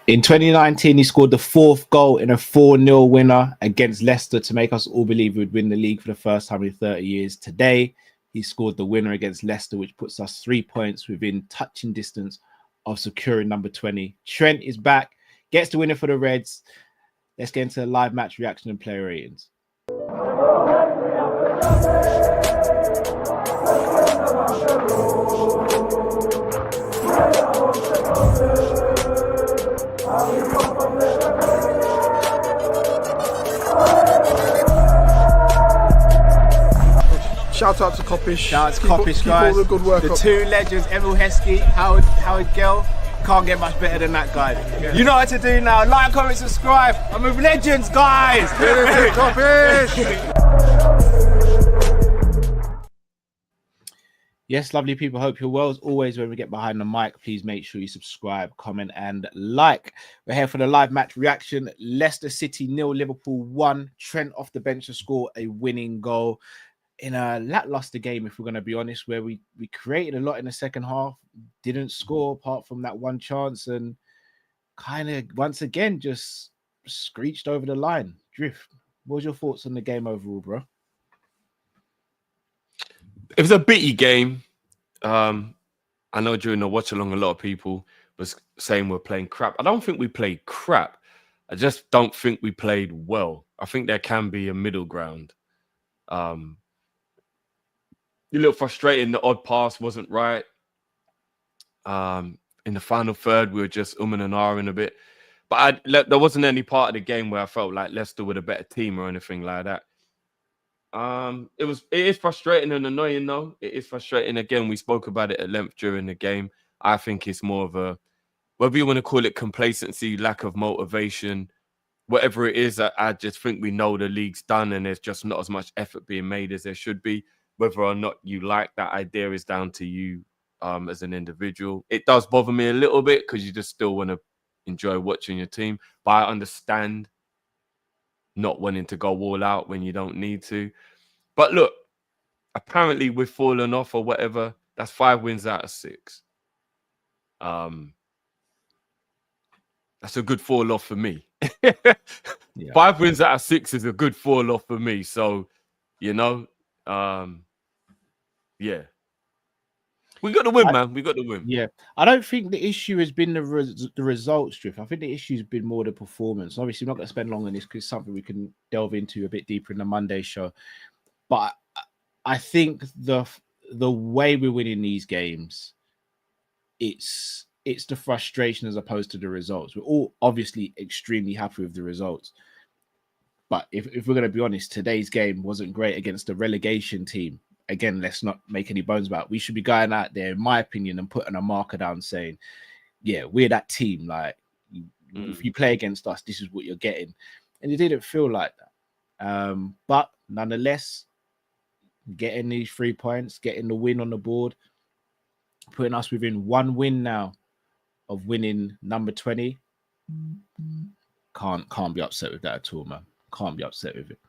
In 2019, he scored the 4th goal in a 4-0 winner against Leicester to make us all believe we'd win the league for the first time in 30 years. Today, he scored the winner against Leicester, which puts us 3 points within touching distance of securing number 20. Trent is back, gets the winner for the Reds. Let's get into the live match reaction and player ratings. Shout out to Kopish. Shout out to Kopish, guys. All the good work. The two legends, Emil Heskey, Howard Gill. Can't get much better than that guy. Yeah. You know what to do now. Like, comment, subscribe. I'm with legends, guys. Kopish. Yes, lovely people. Hope you're well. As always, when we get behind the mic, please make sure you subscribe, comment, and like. We're here for the live match reaction. Leicester City 0, Liverpool 1. Trent off the bench to score a winning goal in a lackluster game, if we're going to be honest, where we created a lot in the second half, didn't score apart from that one chance, and kind of once again just screeched over the line. Drift, what was your thoughts on the game overall, bro? It was a bitty game. I know during the watch along, a lot of people was saying we're playing crap. I don't think we played crap. I just don't think we played well. I think there can be a middle ground. A little frustrating. The odd pass wasn't right. In the final third, we were just and ahhing a bit. But there wasn't any part of the game where I felt like Leicester were a better team or anything like that. It is frustrating and annoying though. It is frustrating. Again, we spoke about it at length during the game. I think it's more of a, whether you want to call it complacency, lack of motivation, whatever it is, I just think we know the league's done and there's just not as much effort being made as there should be. Whether or not you like that idea is down to you as an individual. It does bother me a little bit because you just still want to enjoy watching your team. But I understand not wanting to go all out when you don't need to. But look, apparently we've fallen off or whatever. That's 5 wins out of 6. That's a good fall off for me. Yeah. 5 wins out of 6 is a good fall off for me. So, you know, yeah. We got the win, man. We got the win. Yeah. I don't think the issue has been the results, Drift. I think the issue has been more the performance. Obviously, we're not going to spend long on this because it's something we can delve into a bit deeper in the Monday show. But I think the way we're winning these games, it's the frustration as opposed to the results. We're all obviously extremely happy with the results. But if we're going to be honest, today's game wasn't great against the relegation team. Again, let's not make any bones about it. We should be going out there, in my opinion, and putting a marker down saying, yeah, we're that team. Like, if you play against us, this is what you're getting. And it didn't feel like that. But nonetheless, getting these 3 points, getting the win on the board, putting us within 1 win now of winning number 20. Can't be upset with that at all, man. Can't be upset with it.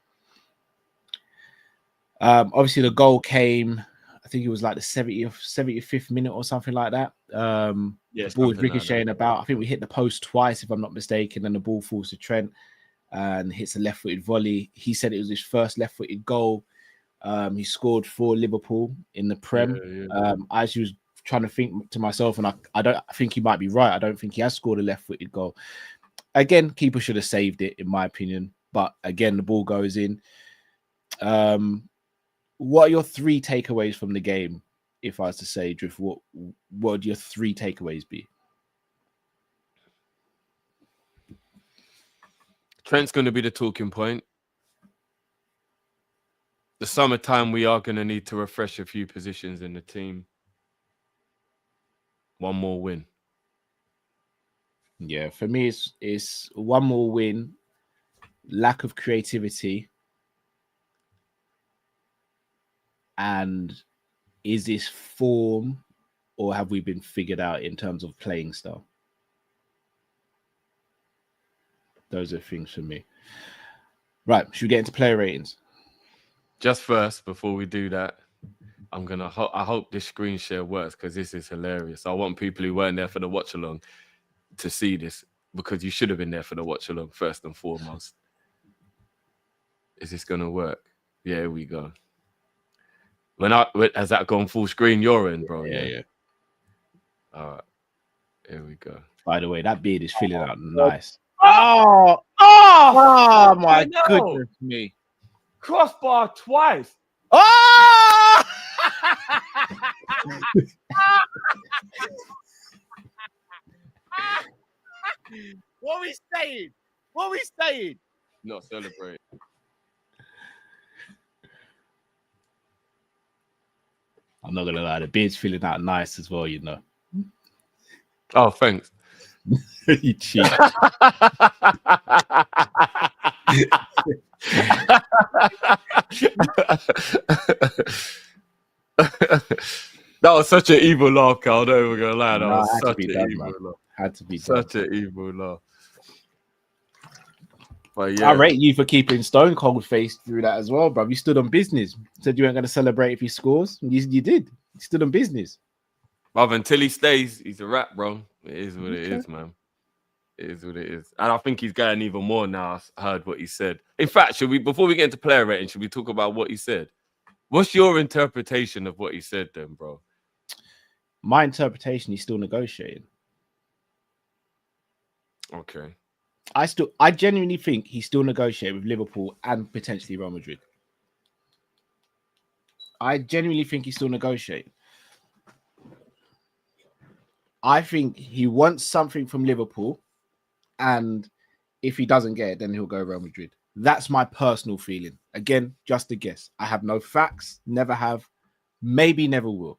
Obviously the goal came, I think it was like the 75th minute or something like that. The ball was ricocheting about. I think we hit the post twice, if I'm not mistaken, and the ball falls to Trent and hits a left-footed volley. He said it was his first left-footed goal. He scored for Liverpool in the Prem. I actually was trying to think to myself, and I think he might be right. I don't think he has scored a left-footed goal. Again, keeper should have saved it, in my opinion. But again, the ball goes in. What are your 3 takeaways from the game? If I was to say, Drift, what would your 3 takeaways be? Trent's going to be the talking point. The summertime, we are going to need to refresh a few positions in the team. 1 more win. Yeah, for me, it's 1 more win, lack of creativity. And is this form or have we been figured out in terms of playing style? Those are things for me. Right, should we get into player ratings? Just first, before we do that, I hope this screen share works because this is hilarious. I want people who weren't there for the watch along to see this. because you should have been there for the watch along first and foremost. Is this gonna work? Yeah, here we go. Has that gone full screen? You're in, bro. Yeah. All right, here we go. By the way, that beard is filling out nice. Oh my goodness me! Crossbar twice. Oh! What we saying? What we saying? Not celebrate. I'm not gonna lie, the beard's filling out nice as well, you know. Oh, thanks. You cheat. That was such an evil laugh, Carl. I'm not even gonna lie. That was such an evil laugh. Had to be such an evil laugh. But yeah, I rate you for keeping stone cold faced through that as well, bro. You stood on business. Said you weren't going to celebrate if he scores. You did. You stood on business. Brother, until he stays, he's a rat, bro. It is what it is, man. It is what it is. And I think he's getting even more now. I heard what he said. In fact, before we get into player rating, should we talk about what he said? What's your interpretation of what he said then, bro? My interpretation, he's still negotiating. Okay. I genuinely think he's still negotiating with Liverpool and potentially Real Madrid. I genuinely think he's still negotiating. I think he wants something from Liverpool, and if he doesn't get it, then he'll go Real Madrid. That's my personal feeling. Again, just a guess. I have no facts, never have, maybe never will.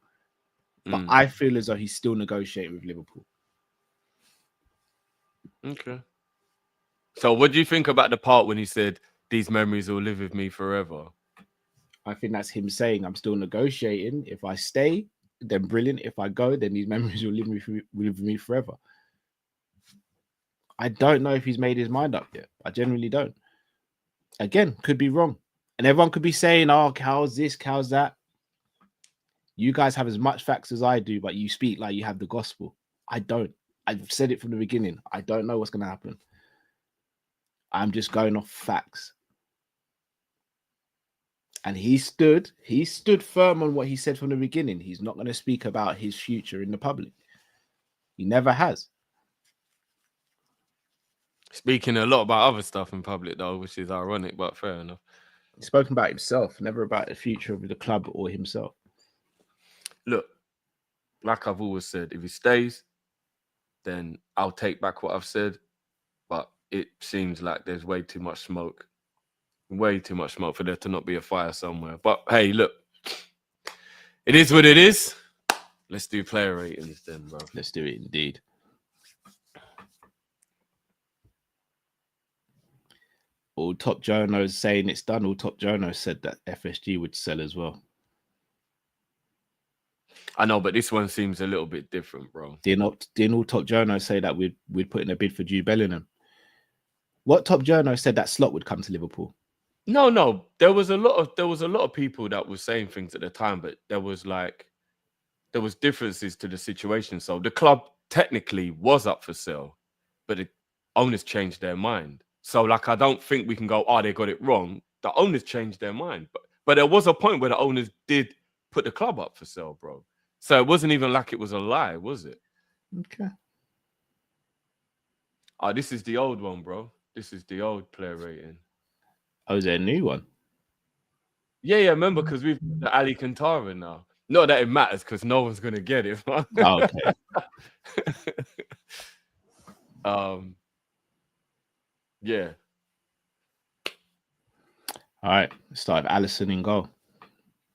But I feel as though he's still negotiating with Liverpool. Okay. So what do you think about the part when he said, these memories will live with me forever? I think that's him saying, I'm still negotiating. If I stay, then brilliant. If I go, then these memories will live with me forever. I don't know if he's made his mind up yet. I genuinely don't. Again, could be wrong. And everyone could be saying, oh, how's this, how's that? You guys have as much facts as I do, but you speak like you have the gospel. I don't. I've said it from the beginning. I don't know what's going to happen. I'm just going off facts. And he stood firm on what he said from the beginning. He's not going to speak about his future in the public. He never has. Speaking a lot about other stuff in public, though, which is ironic, but fair enough. He's spoken about himself, never about the future of the club or himself. Look, like I've always said, if he stays, then I'll take back what I've said. But it seems like there's way too much smoke for there to not be a fire somewhere. But hey, look, it is what it is. Let's do player ratings then, bro. Let's do it indeed. All Top Jono's saying it's done. All Top Jono said that FSG would sell as well. I know, but this one seems a little bit different, bro. Didn't all Top Jono say that we'd put in a bid for Jude Bellingham? What Top Jono said that Slot would come to Liverpool? No. There was a lot of people that were saying things at the time, but there was differences to the situation. So the club technically was up for sale, but the owners changed their mind. So like I don't think we can go, they got it wrong. The owners changed their mind. But there was a point where the owners did put the club up for sale, bro. So it wasn't even like it was a lie, was it? Okay. This is the old one, bro. This is the old player rating. Oh, is there a new one? Yeah, remember, because we've got the Ali Kantara now. Not that it matters, because no one's going to get it. Oh, okay. Yeah. All right. Start with Alisson in goal.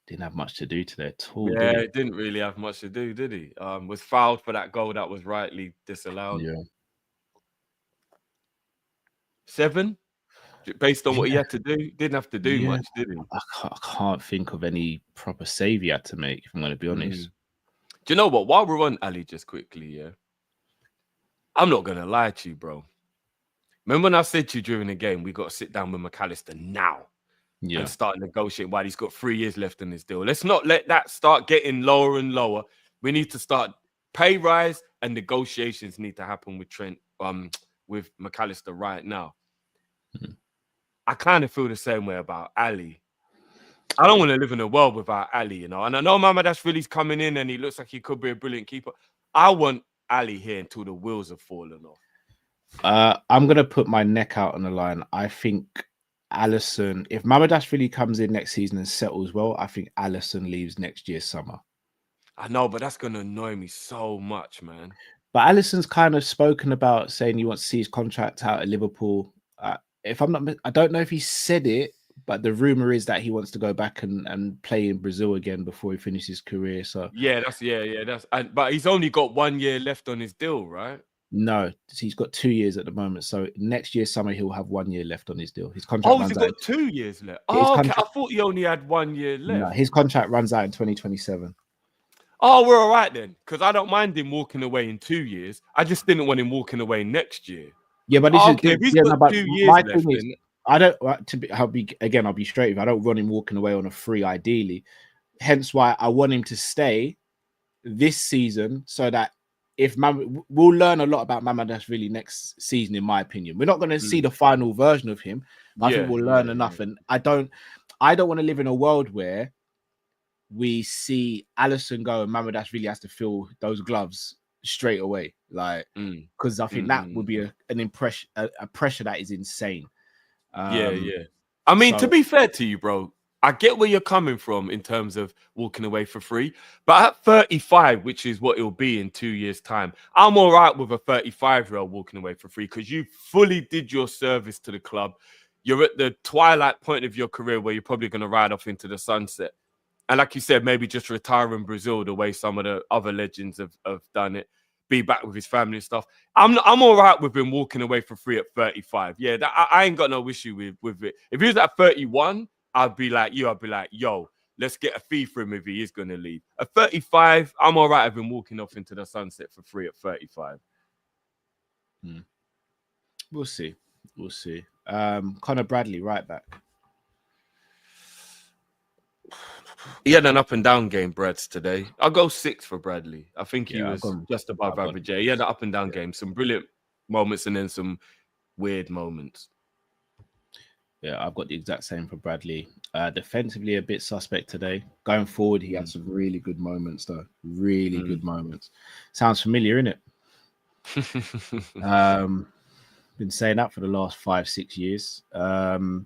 Didn't have much to do today at all. Yeah, it didn't really have much to do, did he? Was fouled for that goal that was rightly disallowed. Yeah. 7? Based on what he had to do, didn't have to do much, did he? I can't think of any proper save he had to make, if I'm going to be honest. Do you know what? While we're on Ali, just quickly, yeah, I'm not going to lie to you, bro. Remember when I said to you during the game, we got to sit down with McAllister now and start negotiating while he's got 3 years left in his deal. Let's not let that start getting lower and lower. We need to start pay rise, and negotiations need to happen with Trent, with McAllister right now. I kind of feel the same way about Ali. I don't want to live in a world without Ali, you know. And I know Mamadashvili's coming in and he looks like he could be a brilliant keeper. I want Ali here until the wheels have fallen off. I'm going to put my neck out on the line. I think Alisson, if Mamadashvili comes in next season and settles well, I think Alisson leaves next year's summer. I know, but that's going to annoy me so much, man. But Alisson's kind of spoken about saying he wants to see his contract out at Liverpool. If I'm not, I don't know if he said it, but the rumor is that he wants to go back and play in Brazil again before he finishes his career. So but he's only got 1 year left on his deal, right? No, he's got 2 years at the moment. So next year summer he'll have 1 year left on his deal. His contract. He's got 2 years left. Okay. I thought he only had 1 year left. No, his contract runs out in 2027. Oh, we're all right then, because I don't mind him walking away in 2 years. I just didn't want him walking away next year. Yeah, but this if he's got 2 years left, then... I don't. I'll be straight with you. I don't want him walking away on a free, ideally. Hence why I want him to stay this season, so that we'll learn a lot about Mamadashvili next season. In my opinion, we're not going to see the final version of him. I think we'll learn enough, and I don't want to live in a world where we see Alisson go and Mamadashvili has to fill those gloves straight away, like because I think that would be a pressure that is insane. I mean, to be fair to you, bro, I get where you're coming from in terms of walking away for free. But at 35, which is what it'll be in 2 years' time, I'm all right with a 35-year-old walking away for free because you fully did your service to the club. You're at the twilight point of your career where you're probably going to ride off into the sunset. And like you said, maybe just retire in Brazil the way some of the other legends have done it. Be back with his family and stuff. I'm all right with him walking away for free at 35. Yeah, I ain't got no issue with it. If he was at 31, I'd be like, yo, let's get a fee for him if he is going to leave. At 35, I'm all right with him walking off into the sunset for free at 35. We'll see. Conor Bradley, right back. He had an up and down game, Brads, today. I'll go 6 for Bradley. I think he was just above average. He had an up and down game, some brilliant moments and then some weird moments. Yeah, I've got the exact same for Bradley. Defensively, a bit suspect today. Going forward, he had some really good moments, though. Really good moments. Sounds familiar, innit? Been saying that for the last 5-6 years. Konate.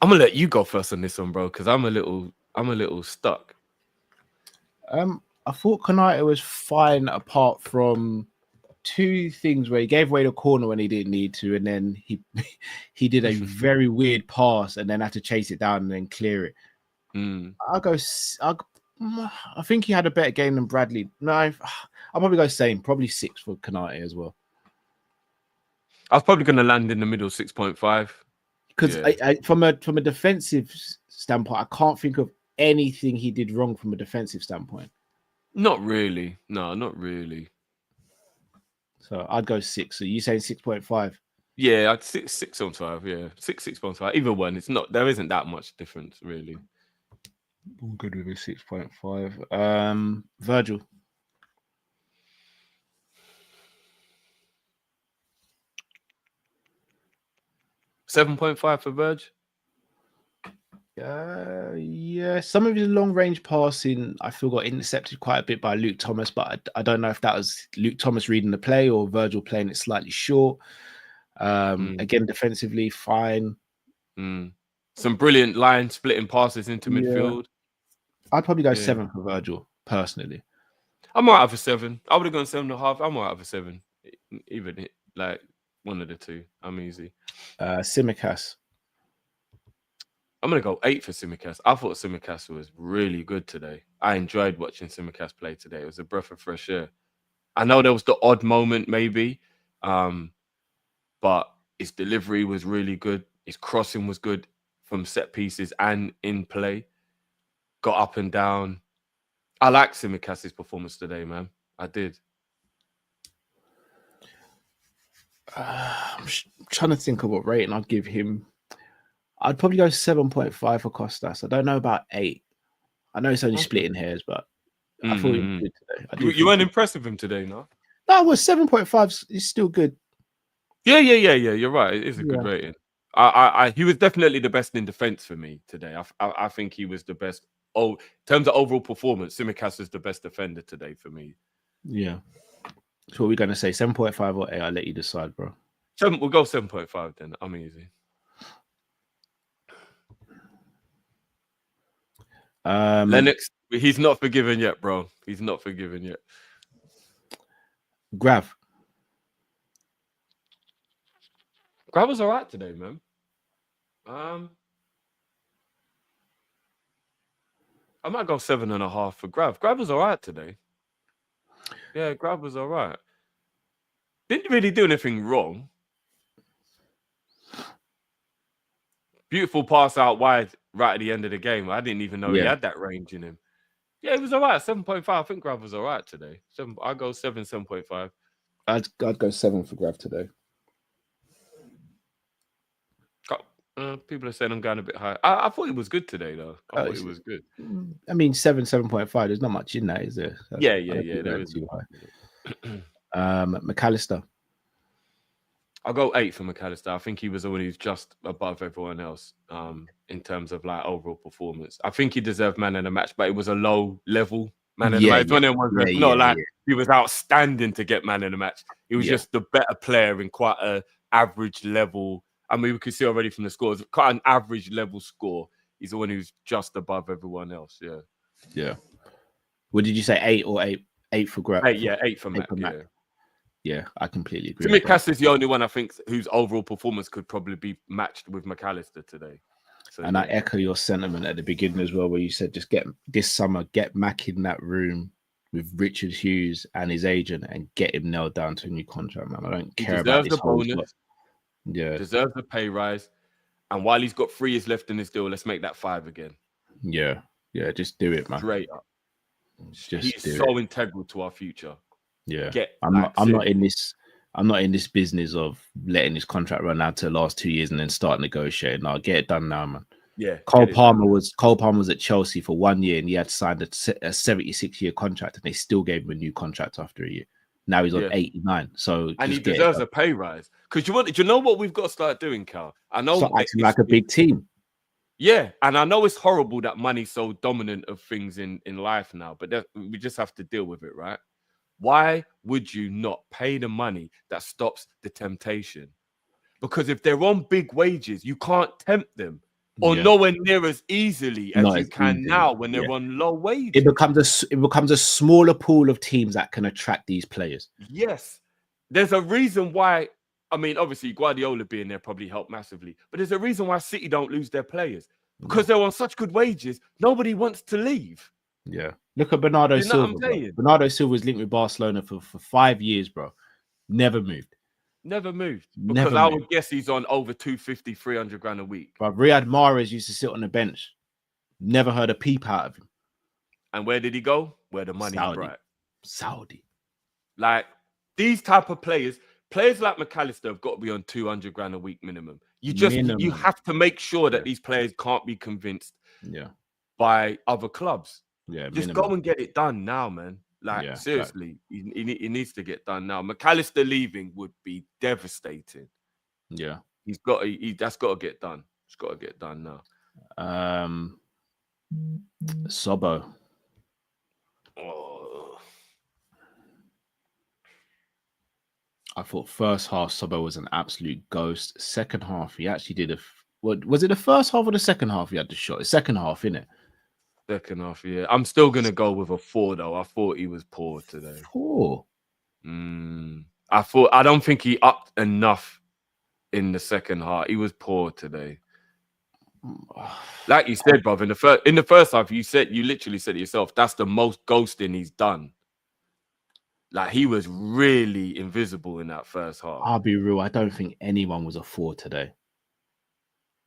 I'm gonna let you go first on this one, bro, because I'm a little stuck. I thought Konate was fine, apart from 2 things where he gave away the corner when he didn't need to, and then he did a very weird pass and then had to chase it down and then clear it. I think he had a better game than Bradley. No, I'll probably go same, probably 6 for Konate as well. I was probably gonna land in the middle, 6.5. Because from a defensive standpoint, I can't think of anything he did wrong from a defensive standpoint. Not really. No, not really. So I'd go 6. So you saying 6.5? Yeah, I'd 6 on 5. Yeah, 6.5. Either one, it's not. There isn't that much difference, really. I'm good with a 6.5. Virgil. $7.5 for Verge. Yeah, some of his long range passing I feel got intercepted quite a bit by Luke Thomas, but I don't know if that was Luke Thomas reading the play or Virgil playing it slightly short. Again, defensively, fine. Some brilliant line splitting passes into midfield. I'd probably go 7 for Virgil, personally. I'm all right for 7. I would have gone 7.5. I'm all right for 7. Even like one of the two. I'm easy. Tsimikas. I'm going to go 8 for Tsimikas. I thought Tsimikas was really good today. I enjoyed watching Tsimikas play today. It was a breath of fresh air. I know there was the odd moment maybe, but his delivery was really good. His crossing was good from set pieces and in play. Got up and down. I like Tsimikas' performance today, man. I did. I'm trying to think of what rating I'd give him. I'd probably go 7.5 for Costas. I don't know about 8. I know it's only splitting hairs, but I thought he was Mm. good today. You weren't impressed with him today, no? No, well, 7.5 is still good. Yeah. You're right. It is a good Yeah. rating. He was definitely the best in defense for me today. I think he was the best. Oh, in terms of overall performance, Tsimikas is the best defender today for me. Yeah. So what are we going to say? 7.5 or 8? I'll let you decide, bro. We'll go 7.5 then. I'm easy. Lennox, he's not forgiven yet, bro. He's not forgiven yet. Grav was all right today, man. I might go 7.5 for Grav. Grav was all right today. Yeah, Grav was all right. Didn't really do anything wrong. Beautiful pass out wide right at the end of the game. I didn't even know he had that range in him. Yeah, he was all right. 7.5. I think Grav was all right today. I'll go 7.5. I'd go 7 for Grav today. People are saying I'm going a bit high. I thought he was good today, though. I thought he was good. I mean, 7.5. There's not much in that, is there? Yeah. There is too high. McAllister. I'll go 8 for McAllister. I think he was the one who's just above everyone else in terms of like overall performance. I think he deserved man of the match, but it was a low level man of the match. He was outstanding to get man of the match. He was just the better player in quite an average level. I mean, we could see already from the scores, quite an average level score. He's the one who's just above everyone else. Yeah. What did you say? 8 or 8? 8 for Grav. 8 for Mac. Yeah, I completely agree. Tsimikas is the only one I think whose overall performance could probably be matched with McAllister today. So, I echo your sentiment at the beginning as well, where you said just get Mac in that room with Richard Hughes and his agent and get him nailed down to a new contract, man. I don't care about this whole bonus. Deserves a pay rise. And while he's got 3 years left in his deal, let's make that 5 again. Yeah, just do it, man. Straight up. He's so integral to our future. Yeah, I'm not in this business of letting his contract run out to the last 2 years and then start negotiating. I'll get it done now, man. Yeah, Cole Palmer was at Chelsea for 1 year and he had signed a 76-year contract and they still gave him a new contract after a year. Now he's on 89. So and he deserves a pay rise. Because do you know what we've got to start doing, Cal? I know start acting like a big team. Yeah, and I know it's horrible that money's so dominant of things in life now, but we just have to deal with it, right? Why would you not pay the money that stops the temptation? Because if they're on big wages, you can't tempt them or nowhere near as easily as you can now when they're on low wages. It becomes a smaller pool of teams that can attract these players. Yes. There's a reason why. I mean, obviously, Guardiola being there probably helped massively, but there's a reason why City don't lose their players because they're on such good wages. Nobody wants to leave. Yeah. Look at Bernardo Silva. Bernardo Silva was linked with Barcelona for 5 years, bro. Never moved. Because I would guess he's on over 250, 300 grand a week. But Riyad Mahrez used to sit on the bench. Never heard a peep out of him. And where did he go? Where the money is bright. Saudi. Like these type of players like McAllister have got to be on 200 grand a week minimum. You have to make sure that these players can't be convinced by other clubs. Yeah, just go and get it done now, man. Like seriously, he needs to get done now. McAllister leaving would be devastating. Yeah, that's got to get done. It's got to get done now. Sobo. I thought first half Sobo was an absolute ghost. Second half, he actually did was it the first half or the second half he had the shot? The second half, innit? Second half, yeah. I'm still gonna go with a 4 though. I thought he was poor today. 4. I don't think he upped enough in the second half. He was poor today. Like you said, brother, in the first half, you literally said it yourself, that's the most ghosting he's done. Like he was really invisible in that first half. I'll be real, I don't think anyone was a 4 today.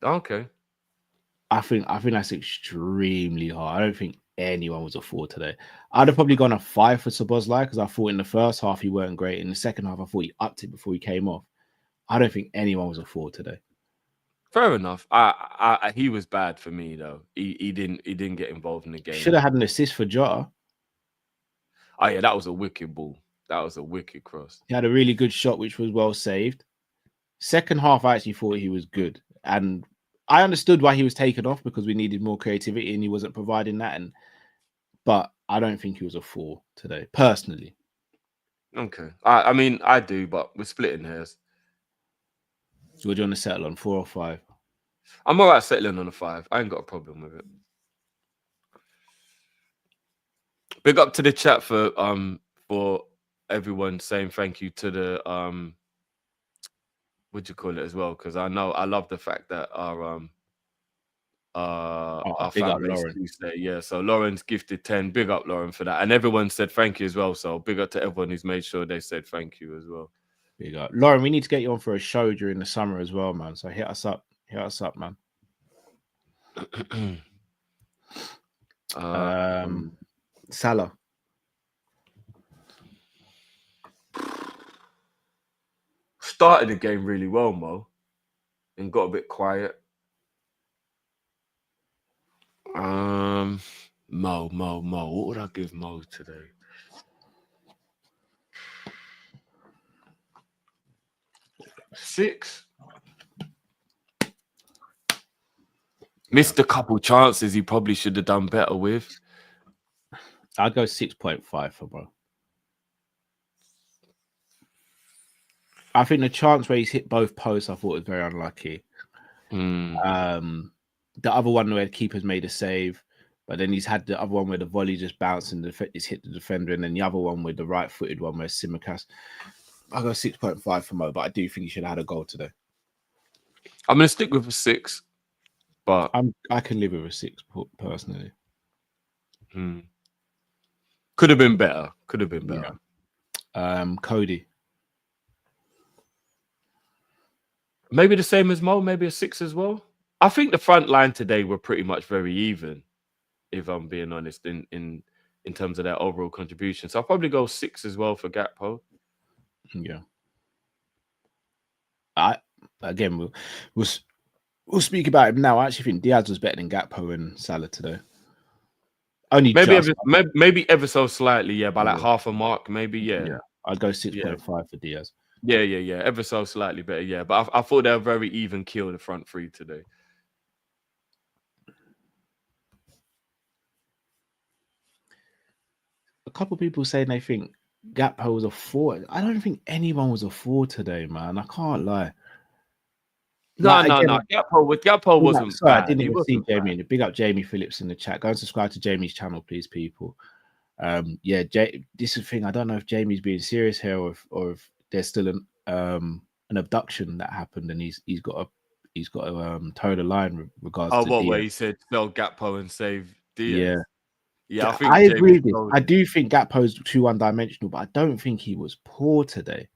Okay. I think that's extremely hard. I don't think anyone was a 4 today. I'd have probably gone a 5 for Szoboszlai because I thought in the first half he weren't great. In the second half, I thought he upped it before he came off. I don't think anyone was a 4 today. Fair enough. He was bad for me though. He didn't get involved in the game. Should have had an assist for Jota. Oh yeah, that was a wicked ball. That was a wicked cross. He had a really good shot, which was well saved. Second half, I actually thought he was good, and I understood why he was taken off because we needed more creativity, and he wasn't providing that. But I don't think he was a 4 today, personally. Okay, I mean I do, but we're splitting hairs. So would you want to settle on 4 or 5? I'm all right settling on a 5. I ain't got a problem with it. Big up to the chat for everyone saying thank you to the what do you call it as well? Because I love the fact that our Big fan up base Lauren. do say, yeah. So Lauren's gifted 10. Big up Lauren for that, and everyone said thank you as well. So big up to everyone who's made sure they said thank you as well. Big up Lauren. We need to get you on for a show during the summer as well, man. So hit us up, man. Salah. Started the game really well, Mo, and got a bit quiet. Mo. What would I give Mo today? Six. Missed a couple chances he probably should have done better with. I'd go 6.5 for bro. I think the chance where he's hit both posts, I thought was very unlucky. The other one where the keeper's made a save, but then he's had the other one where the volley just bounced and it's hit the defender, and then the other one with the right-footed one where Simicast. I'll go 6.5 for Mo, but I do think he should have had a goal today. I'm going to stick with a 6, but I can live with a 6 personally. Could have been better. Yeah. Cody. Maybe the same as Mo, maybe a 6 as well. I think the front line today were pretty much very even, if I'm being honest, in terms of their overall contribution. So I'll probably go 6 as well for Gakpo. Yeah. We'll speak about him now. I actually think Diaz was better than Gakpo and Salah today. Only maybe ever so slightly, yeah, by like half a mark, maybe, yeah. I'd go 6.5 for Diaz. Yeah, ever so slightly better, yeah. But I thought they were very even kill the front three today. A couple of people saying they think Gakpo was a 4. I don't think anyone was a 4 today, man. I can't lie. No. Gakpo wasn't. Sorry, I didn't even see Jamie. Big up Jamie Phillips in the chat. Go and subscribe to Jamie's channel, please, people. This is the thing. I don't know if Jamie's being serious here or if there's still an abduction that happened and he's got to toe the line with regards to where he said sell Gakpo and save Diaz. Yeah, I agree with this. I do think Gakpo's too one-dimensional, but I don't think he was poor today.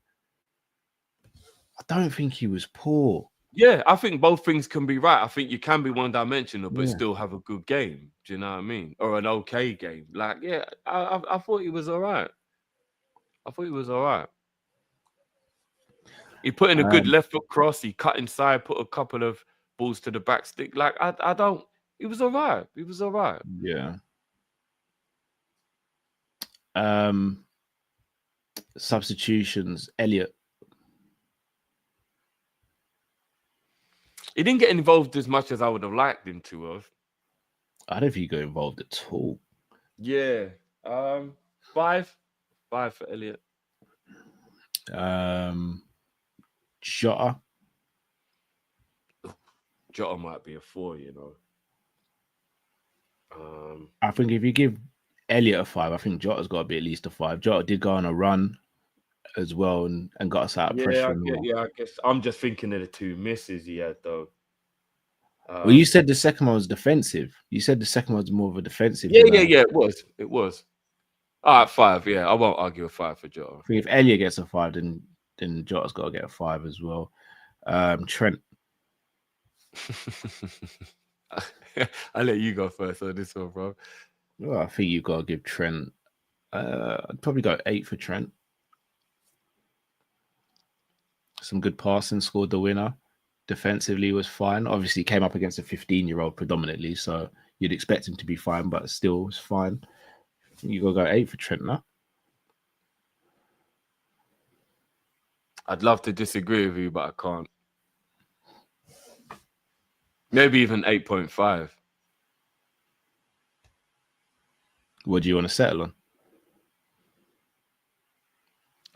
I don't think he was poor. Yeah, I think both things can be right. I think you can be one-dimensional, but still have a good game. Do you know what I mean? Or an okay game. Like, yeah, I thought he was all right. He put in a good left foot cross. He cut inside, put a couple of balls to the back stick. Like, he was all right. Yeah. Substitutions, Elliot. He didn't get involved as much as I would have liked him to have. I don't think he got involved at all. Yeah. 5 for Elliot. Jota. Jota might be a 4, you know. I think if you give Elliot a 5, I think Jota's got to be at least a 5. Jota did go on a run as well and got us out of pressure. I guess I'm just thinking of the 2 misses he had though. Well, you said the second one was defensive. You said the second one was more of a defensive. Yeah, it was. All right, 5. Yeah, I won't argue a 5 for Jota. If Elliot gets a 5, then Jota's got to get a 5 as well. Trent. I'll let you go first on this one, bro. Well, I think you've got to give Trent. I'd probably go 8 for Trent. Some good passing, scored the winner. Defensively was fine. Obviously, came up against a 15-year-old predominantly, so you'd expect him to be fine, but still was fine. You got to go 8 for Trent now. I'd love to disagree with you, but I can't. Maybe even 8.5. What do you want to settle on?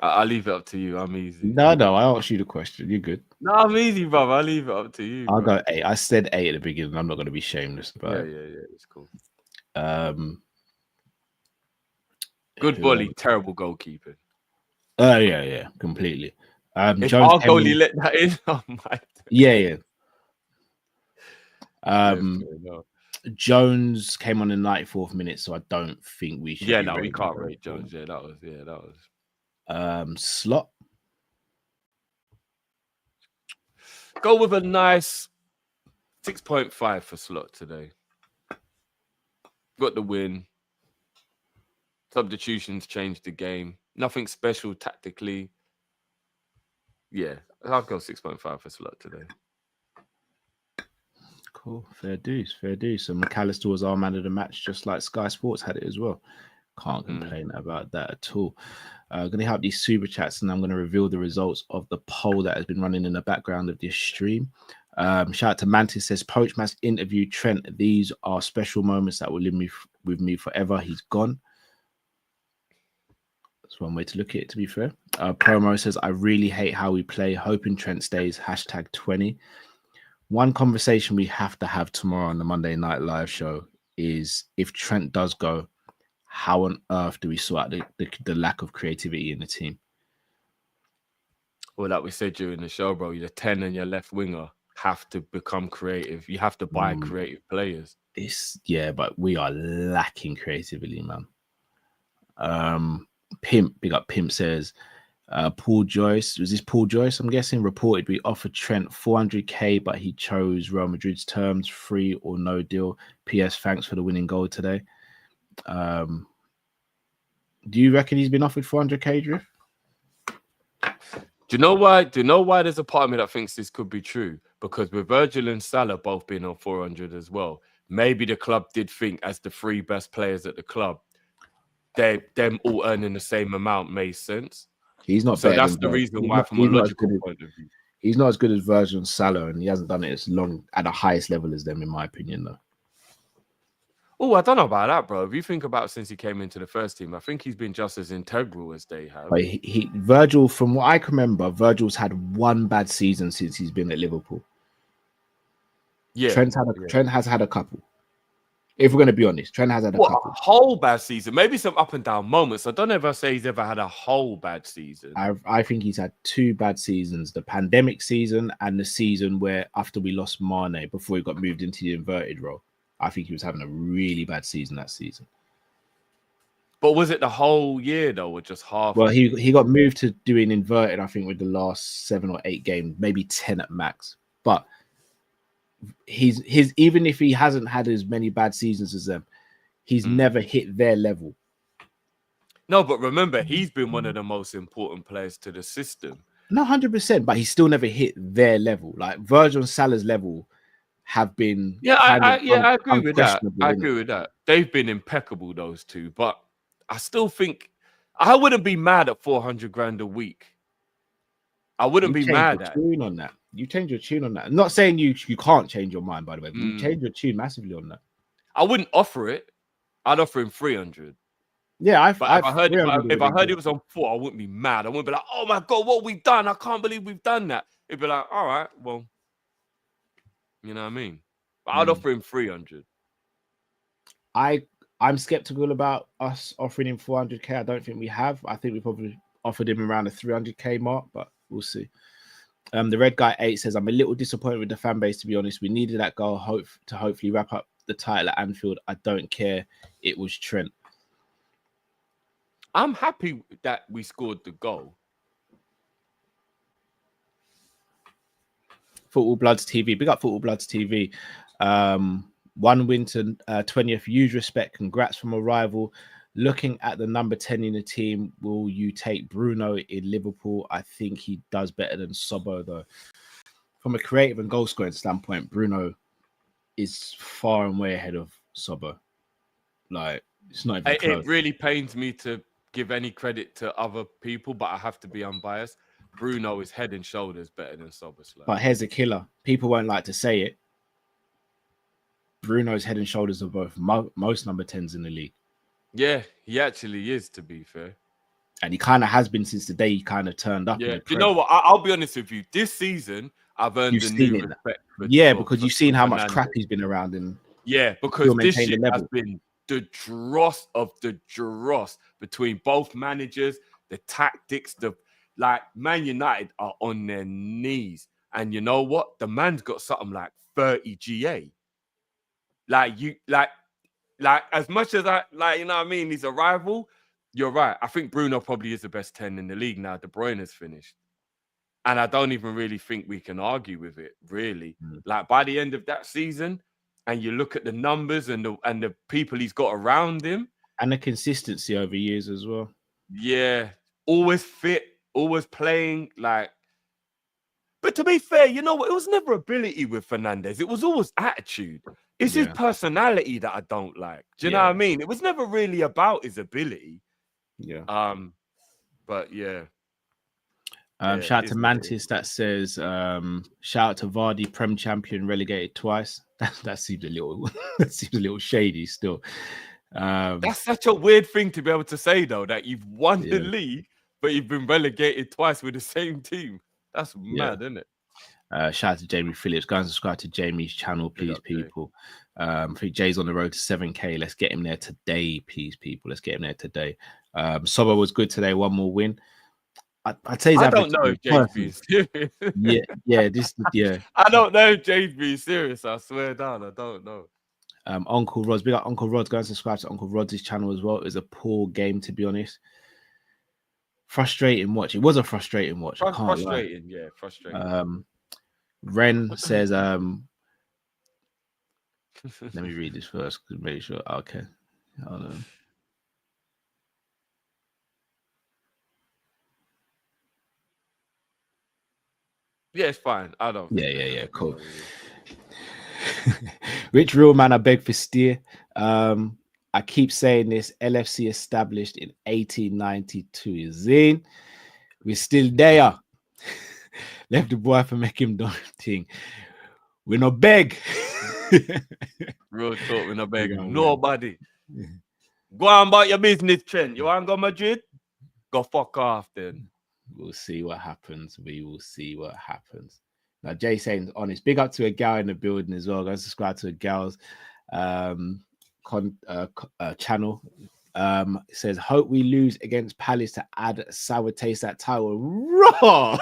I'll leave it up to you. I'm easy. No, I asked you the question. You're good. No, I'm easy, brother. I'll leave it up to you. I'll bro. go 8. I said 8 at the beginning. I'm not going to be shameless about Yeah, it. it's cool. Good volley, terrible goalkeeping. Oh, yeah, completely. If Jones our goalie let that in, I might. Yeah. No. Jones came on in the 94th minute, so I don't think we should. Yeah, no, we can't rate Jones. Yeah, that was. Slot. Go with a nice 6.5 for Slot today. Got the win. Substitutions changed the game. Nothing special tactically. Yeah, I'll go 6.5 for Slot today. Cool. Fair dues. So McAllister was our man of the match, just like Sky Sports had it as well. Can't complain about that at all. Going to help these super chats, and I'm going to reveal the results of the poll that has been running in the background of this stream. Shout out to Mantis, says Poach must interview Trent. These are special moments that will live with me forever. He's gone. That's one way to look at it, to be fair. Promo says, I really hate how we play. Hoping Trent stays. #20. One conversation we have to have tomorrow on the Monday Night Live show is if Trent does go, how on earth do we sort out the lack of creativity in the team? Well, like we said during the show, bro, your 10 and your left winger have to become creative. You have to buy creative players. But we are lacking creativity, man. Pimp, big up Pimp, says, Paul Joyce, was this Paul Joyce? I'm guessing reported we offered Trent 400k, but he chose Real Madrid's terms, free or no deal. PS, thanks for the winning goal today. Do you reckon he's been offered 400k, Drift? Do you know why? There's a part of me that thinks this could be true? Because with Virgil and Salah both being on 400 as well, maybe the club did think as the 3 best players at the club, them all earning the same amount made sense. He's not. So that's the reason why, from a logical point of view, he's not as good as Virgil and Salah, and he hasn't done it as long at the highest level as them, in my opinion, though. Oh, I don't know about that, bro. If you think about since he came into the first team, I think he's been just as integral as they have. But Virgil, from what I can remember, Virgil's had one bad season since he's been at Liverpool. Yeah, Trent has had a couple. If we're going to be honest, Trent has had a couple. A whole bad season, maybe some up and down moments. I don't ever say he's ever had a whole bad season. I think he's had 2 bad seasons: the pandemic season and the season where after we lost Mane before he got moved into the inverted role. I think he was having a really bad season that season. But was it the whole year though, or just half? Well, he got moved to doing inverted, I think, with the last 7 or 8 games, maybe 10 at max. But he's even if he hasn't had as many bad seasons as them, he's never hit their level. No, but remember, he's been one of the most important players to the system. No, 100%, but he's still never hit their level. Like Virgil and Salah's level have been. I agree with that. I agree with that. They've been impeccable, those two. But I still think I wouldn't be mad at 400 grand a week. I wouldn't be mad at tune on that. You change your tune on that. I'm not saying you can't change your mind, by the way, but you change your tune massively on that. I wouldn't offer it. I'd offer him 300. Yeah, if I heard it was on 4, I wouldn't be mad. I wouldn't be like, oh my God, what we've done. I can't believe we've done that. It'd be like, all right, well, you know what I mean? But I'd offer him 300. I'm skeptical about us offering him 400k. I don't think we have. I think we probably offered him around the 300k mark, but we'll see. The Red Guy 8 says, I'm a little disappointed with the fan base, to be honest. We needed that goal to hopefully wrap up the title at Anfield. I don't care. It was Trent. I'm happy that we scored the goal. Football Bloods TV. Big up Football Bloods TV. 1 win to 20th. Huge respect. Congrats from a rival. Looking at the number 10 in the team, will you take Bruno in Liverpool? I think he does better than Sobo, though. From a creative and goal scoring standpoint, Bruno is far and way ahead of Sobo. Like, it's not even close. It really pains me to give any credit to other people, but I have to be unbiased. Bruno is head and shoulders better than Szoboszlai. But here's a killer. People won't like to say it. Bruno's head and shoulders above most number 10s in the league. Yeah, he actually is, to be fair. And he kind of has been since the day he kind of turned up. Yeah, do you know what? I'll be honest with you. This season, I've earned a new respect. Because you've seen how much crap he's been around. And yeah, because this shit has been the dross of the dross between both managers, the tactics, like Man United are on their knees. And you know what? The man's got something like 30 GA. Like as much as you know what I mean, he's a rival. You're right. I think Bruno probably is the best 10 in the league now. De Bruyne is finished. And I don't even really think we can argue with it, really. Like by the end of that season, and you look at the numbers and the people he's got around him. And the consistency over years as well. Yeah. Always fit, always playing. But to be fair, you know what? It was never ability with Fernandes. It was always attitude. It's his personality that I don't like. Do you know what I mean? It was never really about his ability. Yeah. But yeah. Shout out to Mantis that says, shout out to Vardy, Prem champion, relegated twice. That seems a little shady still. That's such a weird thing to be able to say though, that you've won the league, but you've been relegated twice with the same team. That's mad, isn't it? Shout out to Jamie Phillips. Go and subscribe to Jamie's channel, please, people. I think Jay's on the road to 7K. Let's get him there today, please, people. Let's get him there today. Sobo was good today. One more win. I'd say I don't know if Jay's being serious. I don't know if Jay's being serious. I swear down, I don't know. Uncle Rod's, big up Uncle Rod's. Go and subscribe to Uncle Rod's channel as well. It was a poor game, to be honest. Frustrating watch. It was a frustrating watch. Frustrating, yeah, frustrating. Ren says, let me read this first because I'm really sure. Okay. Hold on. Yeah, it's fine. I don't. Yeah. Cool. Rich real man, I beg for steer. I keep saying this. LFC established in 1892. Is in. We're still there. Left the boy for make him do thing. We no beg. Real talk. We no beg. Nobody. Go on about your business, Trent. You want to go Madrid? Go fuck off then. We'll see what happens. We will see what happens. Now, Jay saying honest. Big up to a gal in the building as well. Go subscribe to a gal's channel. It says, hope we lose against Palace to add sour taste that title. Raw.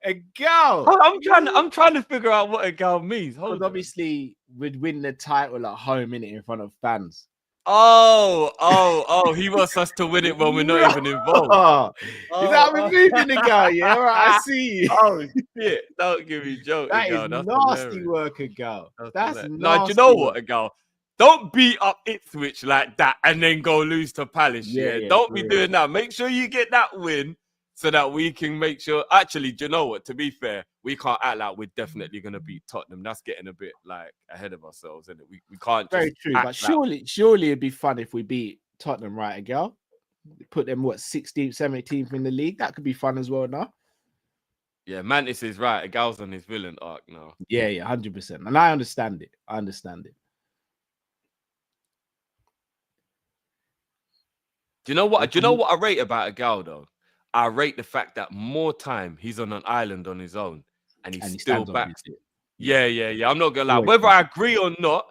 A gal. I'm trying to figure out what a gal means. Because obviously we'd win the title at home in front of fans. Oh, he wants us to win it when we're not even involved. Is that how we're moving the guy? Yeah, all right, I see. Oh shit! Don't give me jokes. That is nasty work, a girl. That's nasty. No, do you know what, a girl? Don't beat up Ipswich like that and then go lose to Palace. Yeah, don't be doing that. Make sure you get that win so that we can make sure. Actually, do you know what? To be fair, we can't act like we're definitely going to beat Tottenham. That's getting a bit like ahead of ourselves, isn't it? We can't. Very true, but surely it'd be fun if we beat Tottenham, right, a girl? Put them 16th, 17th in the league. That could be fun as well, now. Yeah, Mantis is right. A gal's on his villain arc now. Yeah, 100%. And I understand it. Do you know what? Do you know what I rate about a gal though? I rate the fact that more time he's on an island on his own and he's still back. Yeah. I'm not gonna lie. Whether I agree or not,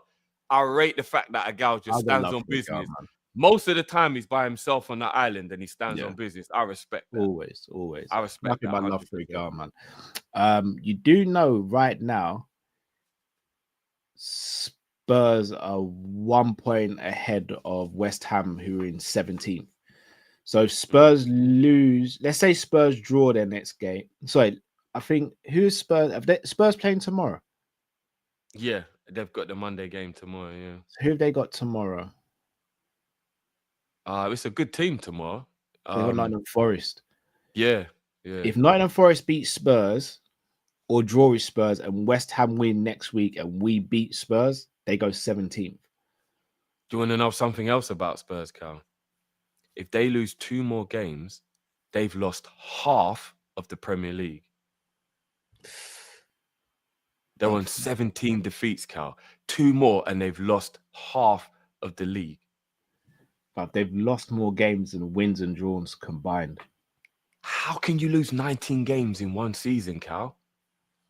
I rate the fact that a gal just stands on business. Most of the time he's by himself on that island and he stands on business. I respect that. Always. I respect that. Nothing but love for a gal, man. You do know right now, Spurs are 1 point ahead of West Ham, who are in 17th. So if Spurs lose, let's say Spurs draw their next game. Sorry, I think who's Spurs? Spurs playing tomorrow? Yeah, they've got the Monday game tomorrow. Yeah. So who have they got tomorrow? It's a good team tomorrow. They got Nottingham Forest. Yeah. If Nottingham Forest beat Spurs or draw with Spurs and West Ham win next week and we beat Spurs, they go 17th. Do you want to know something else about Spurs, Cal? If they lose 2 more games, they've lost half of the Premier League. They're on 17 defeats, Cal. 2 more, and they've lost half of the league. But they've lost more games than wins and draws combined. How can you lose 19 games in one season, Cal?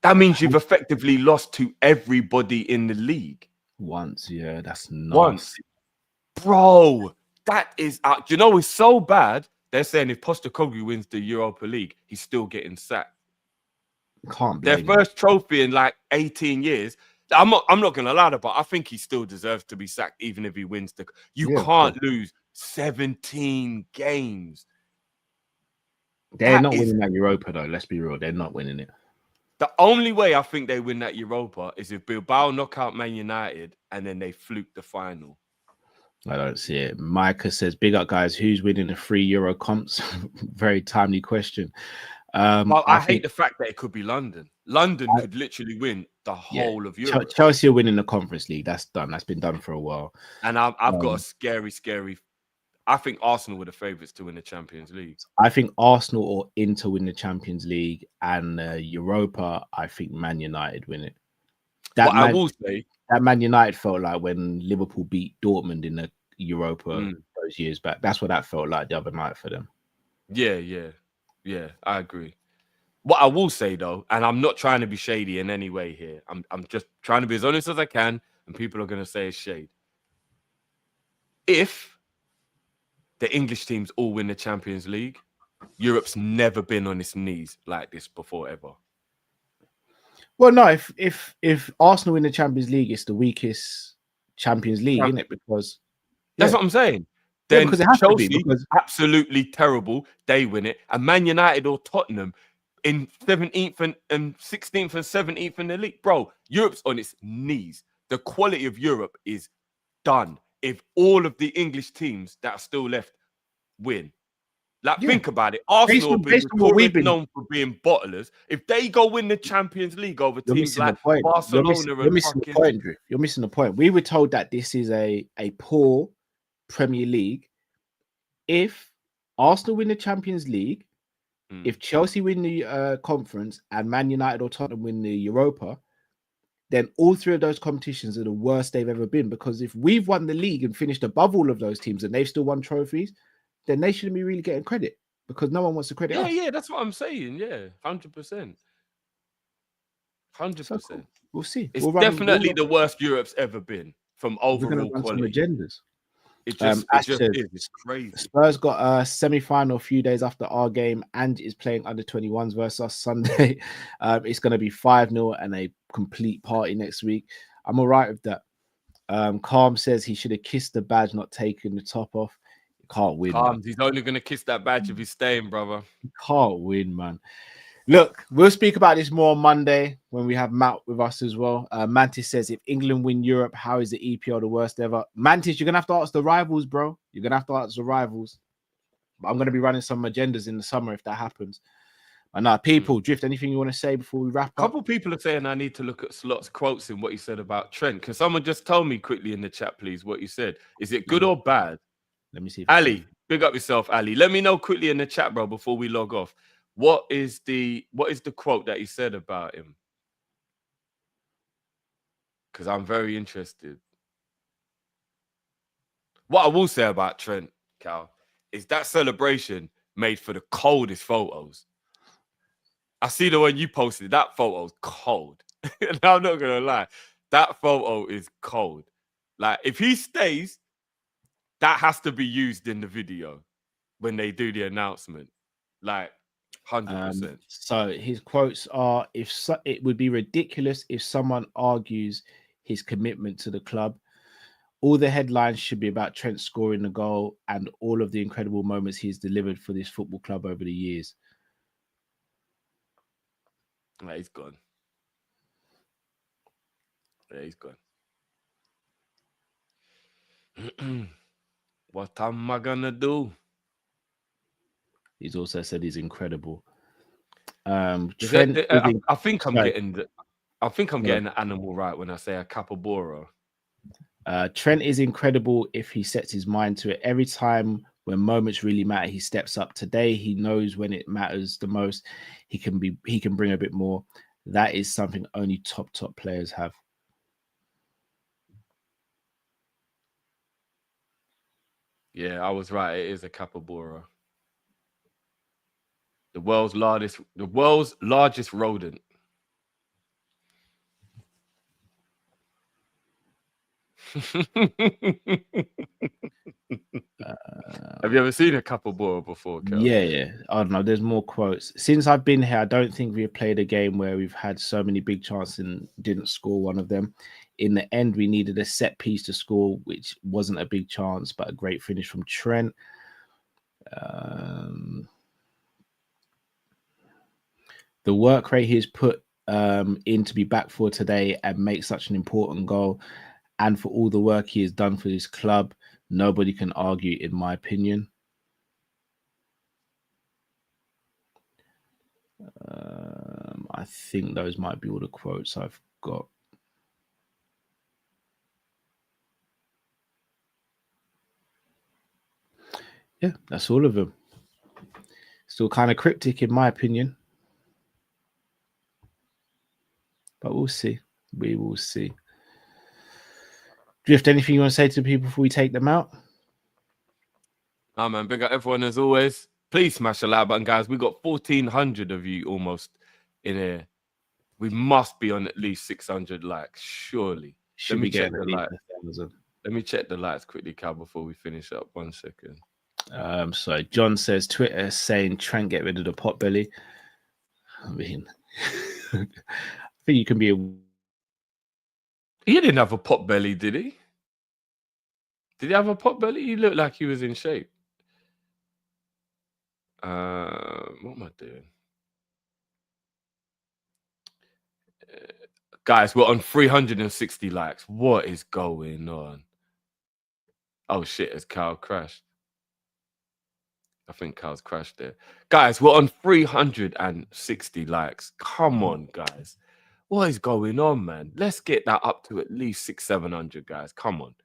That means you've effectively lost to everybody in the league. Once, yeah, that's nasty. Once. Bro, that is... you know, it's so bad. They're saying if Postecoglou wins the Europa League, he's still getting sacked. Can't Their first trophy in like 18 years. I'm not going to lie about. I think he still deserves to be sacked, even if he wins the. You can't lose 17 games. They're not winning that Europa, though. Let's be real. They're not winning it. The only way I think they win that Europa is if Bilbao knock out Man United and then they fluke the final. I don't see it. Micah says, "Big up, guys. Who's winning the free Euro comps?" Very timely question. Well, I hate the fact that it could be London. London could literally win the whole of Europe. Chelsea are winning the Conference League. That's done. That's been done for a while. And I've got a scary. I think Arsenal were the favourites to win the Champions League. I think Arsenal or Inter win the Champions League, and Europa. I think Man United win it. I will say that Man United felt like when Liverpool beat Dortmund in the Europa those years back. That's what that felt like the other night for them. Yeah, I agree. What I will say though, and I'm not trying to be shady in any way here. I'm just trying to be as honest as I can, and people are going to say it's shade. If the English teams all win the Champions League, Europe's never been on its knees like this before ever. Well, no, if Arsenal win the Champions League, it's the weakest Champions League, isn't it? Because that's what I'm saying. Then because it has Chelsea, to be, because absolutely terrible, they win it. And Man United or Tottenham in 17th and 16th and 17th in the league. Bro, Europe's on its knees. The quality of Europe is done if all of the English teams that are still left win. Like, think about it. Arsenal have been known for being bottlers. If they go win the Champions League over teams like Barcelona you're missing the point, Drew. You're missing the point. We were told that this is a poor Premier League. If Arsenal win the Champions League, if Chelsea win the conference, and Man United or Tottenham win the Europa, then all 3 of those competitions are the worst they've ever been. Because if we've won the league and finished above all of those teams and they've still won trophies, then they shouldn't be really getting credit, because no one wants to credit us. Yeah, that's what I'm saying. Yeah, 100%. 100%. So cool. We'll see. It's definitely the worst Europe's ever been from overall quality. Agendas. It just is. It's crazy. Spurs got a semi-final a few days after our game and is playing under 21s versus us Sunday. It's going to be 5-0 and a complete party next week. I'm all right with that. Calm says he should have kissed the badge, not taken the top off. Can't win. He's only going to kiss that badge if he's staying, brother. Can't win, man. Look, we'll speak about this more on Monday when we have Matt with us as well. Mantis says, if England win Europe, how is the EPL the worst ever? Mantis, you're going to have to ask the rivals, bro. You're going to have to ask the rivals. But I'm going to be running some agendas in the summer if that happens. And now, people, Drift, anything you want to say before we wrap up? A couple people are saying I need to look at Slot's quotes in what he said about Trent. Can someone just tell me quickly in the chat, please, what you said? Is it good or bad? Let me see. Ali, big up yourself, Ali. Let me know quickly in the chat, bro, before we log off. What is the quote that he said about him? Because I'm very interested. What I will say about Trent, Cal, is that celebration made for the coldest photos. I see the one you posted. That photo's cold. And I'm not gonna lie. That photo is cold. Like, if he stays, that has to be used in the video when they do the announcement. Like, 100%. So his quotes are, it would be ridiculous if someone argues his commitment to the club. All the headlines should be about Trent scoring the goal and all of the incredible moments he's delivered for this football club over the years. Yeah, he's gone. Yeah, he's gone. What am I gonna do? He's also said he's incredible. Trent, I think I'm getting the animal right when I say a capybara. Trent is incredible if he sets his mind to it. Every time When moments really matter, he steps up. Today, he knows when it matters the most. He can bring a bit more. That is something only top players have. Yeah, I was right. It is a capybara. The world's largest rodent. Have you ever seen a capybara before, Kel? Yeah. I don't know. There's more quotes. Since I've been here, I don't think we've played a game where we've had so many big chances and didn't score one of them. In the end, we needed a set piece to score, which wasn't a big chance, but a great finish from Trent. The work rate he's put in to be back for today and make such an important goal, and for all the work he has done for his club, nobody can argue, in my opinion. I think those might be all the quotes I've got. Yeah, that's all of them. Still kind of cryptic, in my opinion. But we'll see. We will see. Drift, anything you want to say to people before we take them out? Oh, man, big up everyone as always. Please smash the like button, guys. We got 1,400 of you almost in here. We must be on at least 600 likes, surely. Let me check the likes. Let me check the likes quickly, Cal, before we finish up. 1 second. So John says Twitter saying Trent get rid of the pot belly. I mean, I think you can be He didn't have a pot belly, did he? Did he have a pot belly? He looked like he was in shape. What am I doing? Guys, we're on 360 likes. What is going on? Oh, shit, has Cal crashed? I think Cal's crashed there. Guys, we're on 360 likes. Come on, guys. What is going on, man? Let's get that up to at least 600-700, guys. Come on.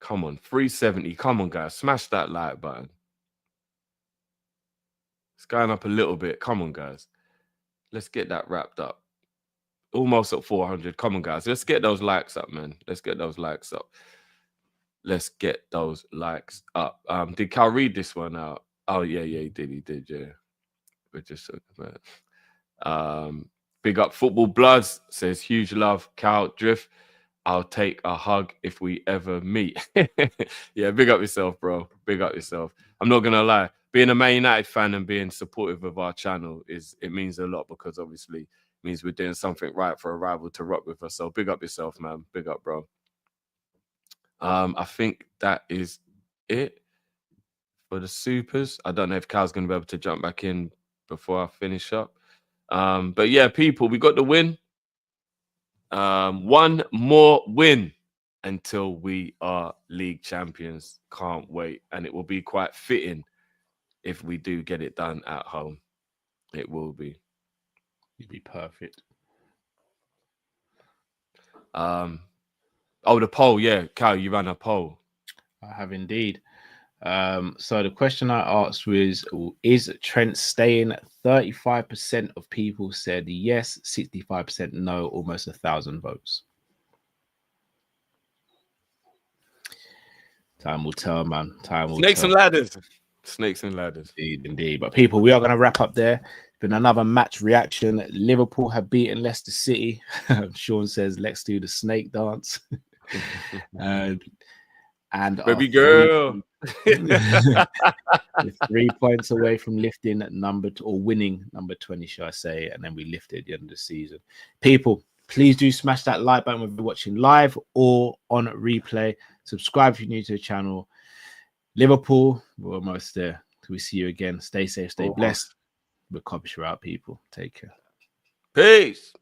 Come on, 370. Come on, guys. Smash that like button. It's going up a little bit. Come on, guys. Let's get that wrapped up. Almost at 400. Come on, guys. Let's get those likes up, man. Let's get those likes up. Let's get those likes up. Did Cal read this one out? Oh, yeah, he did, yeah. We're just talking about it. Big up Football Bloods says huge love, Cal Drift. I'll take a hug if we ever meet. Yeah, big up yourself, bro. Big up yourself. I'm not gonna lie. Being a Man United fan and being supportive of our channel it means a lot, because obviously it means we're doing something right for a rival to rock with us. So big up yourself, man. Big up, bro. I think that is it for the supers. I don't know if Cal's gonna be able to jump back in before I finish up. But yeah, people, we got the win. One more win until we are league champions. Can't wait. And it will be quite fitting if we do get it done at home. It will be. It'd be perfect. Oh, the poll. Yeah, Cal, you ran a poll. I have indeed. So the question I asked was, is Trent staying? 35% of people said yes, 65% no, almost 1,000 votes. Time will tell, man. Time will Snakes tell. and ladders. Snakes and ladders. Indeed. But people, we are going to wrap up there. It's been another match reaction. Liverpool have beaten Leicester City. Sean says, let's do the snake dance. And baby girl. 3 points away from lifting winning number 20, shall I say, and then we lifted at the end of the season. People, please do smash that like button whether you're watching live or on replay. Subscribe if you're new to the channel. Liverpool, we're almost there. We see you again. Stay safe, stay blessed. We're Kopish out, people. Take care. Peace.